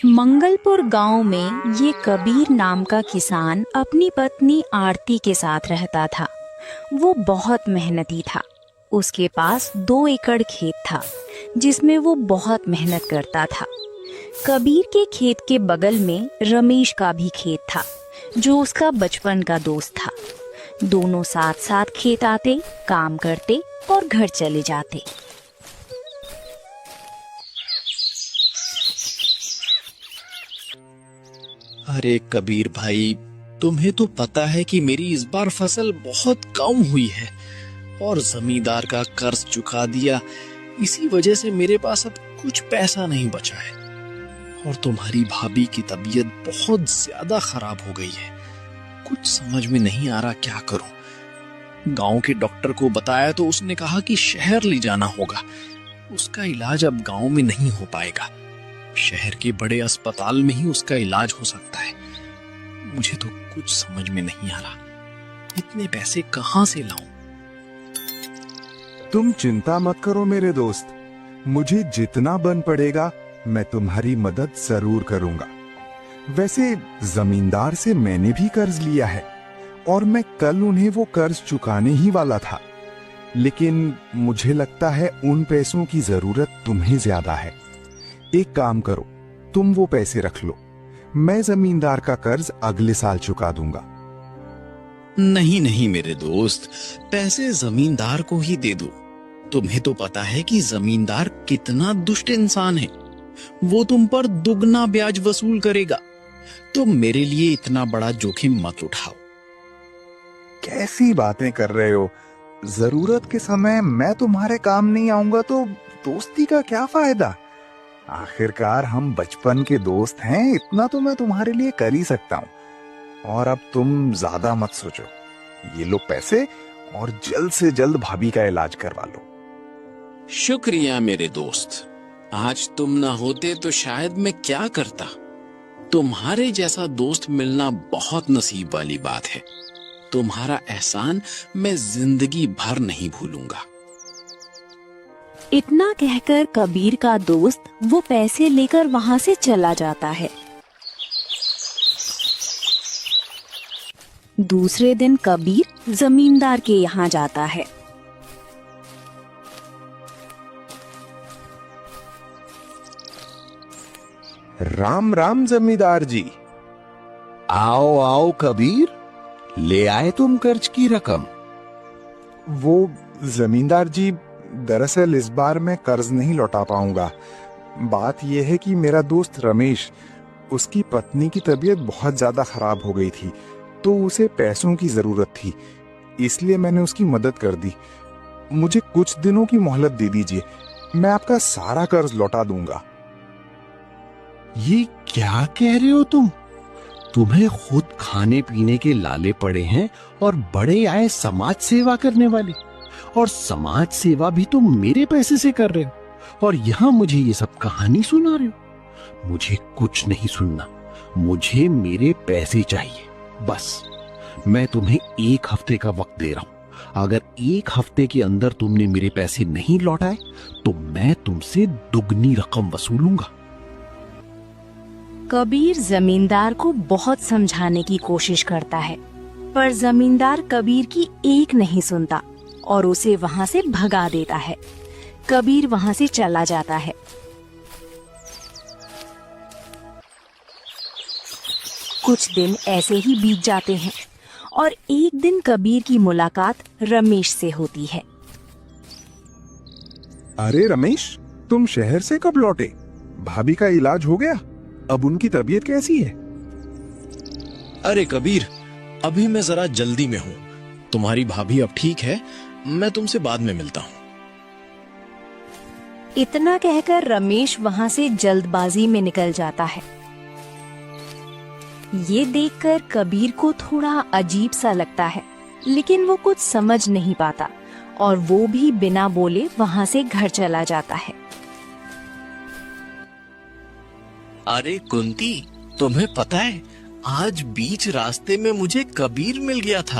मंगलपुर गांव में ये कबीर नाम का किसान अपनी पत्नी आरती के साथ रहता था। वो बहुत मेहनती था। उसके पास 2 एकड़ खेत था जिसमें वो बहुत मेहनत करता था। कबीर के खेत के बगल में रमेश का भी खेत था जो उसका बचपन का दोस्त था। दोनों साथ साथ खेत आते, काम करते और घर चले जाते। अरे कबीर भाई, तुम्हें तो पता है कि मेरी इस बार फसल बहुत कम हुई है और जमींदार का कर्ज चुका दिया। इसी वजह से मेरे पास अब कुछ पैसा नहीं बचा है और तुम्हारी भाभी की तबीयत बहुत ज्यादा खराब हो गई है। कुछ समझ में नहीं आ रहा क्या करूं। गांव के डॉक्टर को बताया तो उसने कहा कि शहर ले जाना होगा। उसका इलाज अब गांव में नहीं हो पाएगा। शहर के बड़े अस्पताल में ही उसका इलाज हो सकता है। मुझे तो कुछ समझ में नहीं आ रहा, इतने पैसे कहां से लाऊं? तुम चिंता मत करो मेरे दोस्त, मुझे जितना बन पड़ेगा मैं तुम्हारी मदद जरूर करूंगा। वैसे जमींदार से मैंने भी कर्ज लिया है और मैं कल उन्हें वो कर्ज चुकाने ही वाला था, लेकिन मुझे लगता है उन पैसों की जरूरत तुम्हें ज्यादा है। एक काम करो, तुम वो पैसे रख लो, मैं जमींदार का कर्ज अगले साल चुका दूंगा। नहीं नहीं मेरे दोस्त, पैसे जमींदार को ही दे दो। तुम्हें तो पता है कि जमींदार कितना दुष्ट इंसान है। वो तुम पर दुगना ब्याज वसूल करेगा। तुम मेरे लिए इतना बड़ा जोखिम मत उठाओ। कैसी बातें कर रहे हो? जरूरत के समय मैं तुम्हारे काम नहीं आऊंगा तो दोस्ती का क्या फायदा? आखिरकार हम बचपन के दोस्त हैं, इतना तो मैं तुम्हारे लिए कर ही सकता हूँ। और अब तुम ज्यादा मत सोचो, ये लो पैसे और जल्द से जल्द भाभी का इलाज करवा लो। शुक्रिया मेरे दोस्त, आज तुम ना होते तो शायद मैं क्या करता। तुम्हारे जैसा दोस्त मिलना बहुत नसीब वाली बात है। तुम्हारा एहसान मैं जिंदगी भर नहीं भूलूंगा। इतना कहकर कबीर का दोस्त वो पैसे लेकर वहां से चला जाता है। दूसरे दिन कबीर जमींदार के यहाँ जाता है। राम राम जमींदार जी। आओ आओ कबीर, ले आए तुम कर्ज की रकम? वो जमींदार जी, दरअसल इस बार मैं कर्ज नहीं लौटा पाऊंगा। बात यह है कि मेरा दोस्त रमेश, उसकी पत्नी की तबीयत बहुत ज्यादा खराब हो गई थी तो उसे पैसों की जरूरत थी, इसलिए मैंने उसकी मदद कर दी। मुझे कुछ दिनों की मोहलत दे दीजिए, मैं आपका सारा कर्ज लौटा दूंगा। ये क्या कह रहे हो तुम? तुम्हें खुद खाने पीने के लाले पड़े हैं और बड़े आए समाज सेवा करने वाले, और समाज सेवा भी तुम मेरे पैसे से कर रहे हो और यहाँ मुझे ये सब कहानी सुना रहे हो। मुझे कुछ नहीं सुनना, मुझे मेरे पैसे चाहिए बस। मैं तुम्हें 1 हफ्ते का वक्त दे रहा हूं। अगर 1 हफ्ते के अंदर तुमने मेरे पैसे नहीं लौटाए तो मैं तुमसे दुगनी रकम वसूलूंगा। कबीर जमींदार को बहुत समझाने की कोशिश करता है, पर जमींदार कबीर की एक नहीं सुनता और उसे वहां से भगा देता है। कबीर वहां से चला जाता है। कुछ दिन ऐसे ही बीत जाते हैं और एक दिन कबीर की मुलाकात रमेश से होती है। अरे रमेश, तुम शहर से कब लौटे? भाभी का इलाज हो गया? अब उनकी तबीयत कैसी है? अरे कबीर, अभी मैं जरा जल्दी में हूँ। तुम्हारी भाभी अब ठीक है, मैं तुमसे बाद में मिलता हूँ। इतना कहकर रमेश वहां से जल्दबाजी में निकल जाता है। ये देखकर कबीर को थोड़ा अजीब सा लगता है, लेकिन वो कुछ समझ नहीं पाता और वो भी बिना बोले वहां से घर चला जाता है। अरे कुंती, तुम्हें पता है आज बीच रास्ते में मुझे कबीर मिल गया था।